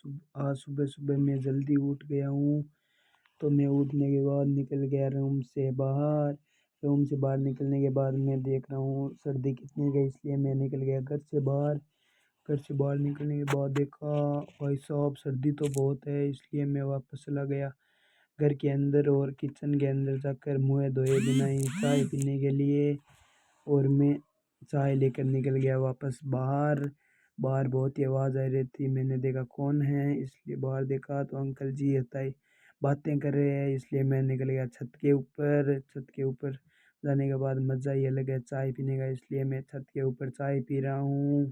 आज सुबह सुबह मैं जल्दी उठ गया हूँ। तो मैं उठने के बाद निकल गया रूम से बाहर। रूम से बाहर निकलने के बाद मैं देख रहा हूँ सर्दी कितनी है, इसलिए मैं निकल गया घर से बाहर। घर से बाहर निकलने के बाद देखा भाई साहब सर्दी तो बहुत है, इसलिए मैं वापस चला गया घर के अंदर और किचन के अंदर जाकर मुँह धोए बिना ही चाय पीने के लिए। और मैं चाय लेकर निकल गया वापस बाहर। बाहर बहुत ही आवाज़ आ रही थी, मैंने देखा कौन है, इसलिए बाहर देखा तो अंकल जी हताई बातें कर रहे हैं, इसलिए मैं निकल गया छत के ऊपर। छत के ऊपर जाने के बाद मज़ा ही अलग है चाय पीने का, इसलिए मैं छत के ऊपर चाय पी रहा हूँ।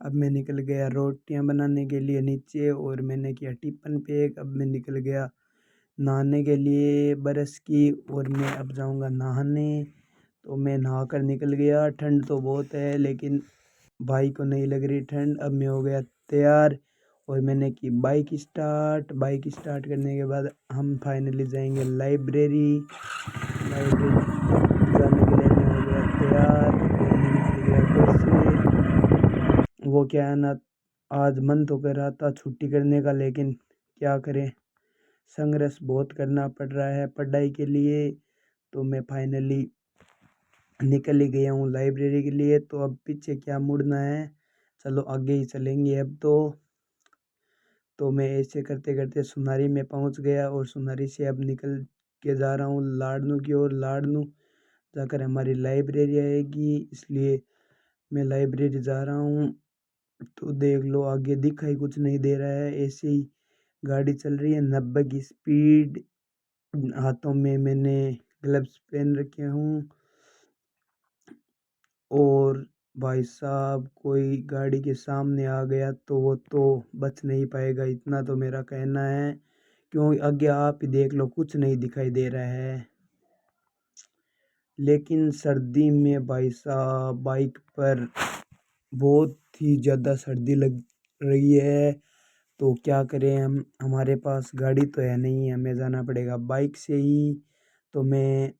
अब मैं निकल गया रोटियां बनाने के लिए नीचे और मैंने किया टिफ़िन पैक। अब मैं निकल गया नहाने के लिए बरस की, और मैं अब जाऊंगा नहाने। तो मैं नहा कर निकल गया। ठंड तो बहुत है लेकिन भाई को नहीं लग रही ठंड। अब मैं हो गया तैयार और मैंने की बाइक स्टार्ट। बाइक स्टार्ट करने के बाद हम फाइनली जाएंगे लाइब्रेरी। लाइब्रेरी जाने के लिए मैं हो गया तैयार और मैं निकल गया घर से। वो क्या है ना, आज मन तो कर रहा था छुट्टी करने का, लेकिन क्या करें, संघर्ष बहुत करना पड़ रहा है पढ़ाई के लिए। तो मैं फाइनली निकल ही गया हूँ लाइब्रेरी के लिए। तो अब पीछे क्या मुड़ना है, चलो आगे ही चलेंगे अब तो मैं ऐसे करते करते सुनारी में पहुँच गया और सुनारी से अब निकल के जा रहा हूँ लाड़नू की ओर। लाड़नू जाकर हमारी लाइब्रेरी आएगी, इसलिए मैं लाइब्रेरी जा रहा हूँ। तो देख लो आगे दिखाई कुछ नहीं दे रहा है, ऐसे ही गाड़ी चल रही है 90 की स्पीड। हाथों में मैंने ग्लव्स पहन रखे हूँ और भाई साहब कोई गाड़ी के सामने आ गया तो वो तो बच नहीं पाएगा, इतना तो मेरा कहना है। क्योंकि आगे आप ही देख लो कुछ नहीं दिखाई दे रहा है। लेकिन सर्दी में भाई साहब बाइक पर बहुत ही ज़्यादा सर्दी लग रही है। तो क्या करें, हम हमारे पास गाड़ी तो है नहीं, हमें जाना पड़ेगा बाइक से ही। तो मैं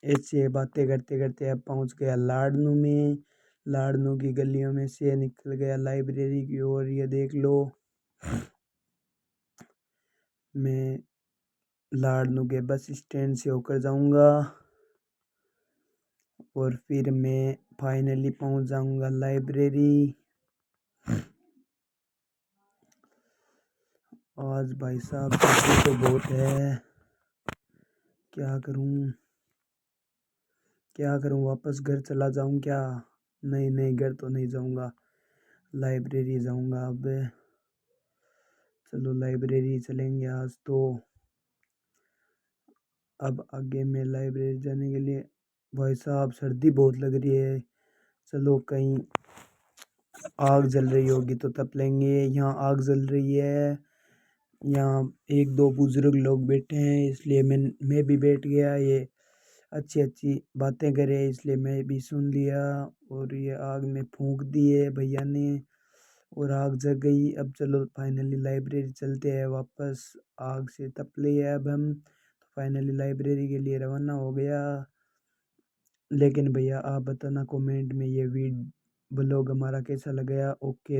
ऐसे बातें करते करते अब पहुंच गया लाड़नू में। लाड़नू की गलियों में से निकल गया लाइब्रेरी की ओर। ये देख लो मैं लाड़नू के बस स्टैंड से होकर जाऊंगा और फिर मैं फाइनली पहुंच जाऊंगा लाइब्रेरी। आज भाई साहब सर्दी तो बहुत है, क्या करूं क्या करूं, वापस घर चला जाऊं क्या? नहीं नहीं, घर तो नहीं जाऊंगा, लाइब्रेरी जाऊंगा अब। चलो लाइब्रेरी चलेंगे आज तो। अब आगे मैं लाइब्रेरी जाने के लिए, भाई साहब सर्दी बहुत लग रही है, चलो कहीं आग जल रही होगी तो तप लेंगे। यहाँ आग जल रही है, यहाँ एक दो बुजुर्ग लोग बैठे हैं, इसलिए मैं भी बैठ गया। ये अच्छी अच्छी बातें करे इसलिए मैं भी सुन लिया। और ये आग में फूंक दी है भैया ने और आग जग गई। अब चलो फाइनली लाइब्रेरी चलते हैं वापस, आग से तप लिए अब हम। तो फाइनली लाइब्रेरी के लिए रवाना हो गया। लेकिन भैया आप बताना कमेंट में ये वीडियो ब्लॉग हमारा कैसा लगा। ओके।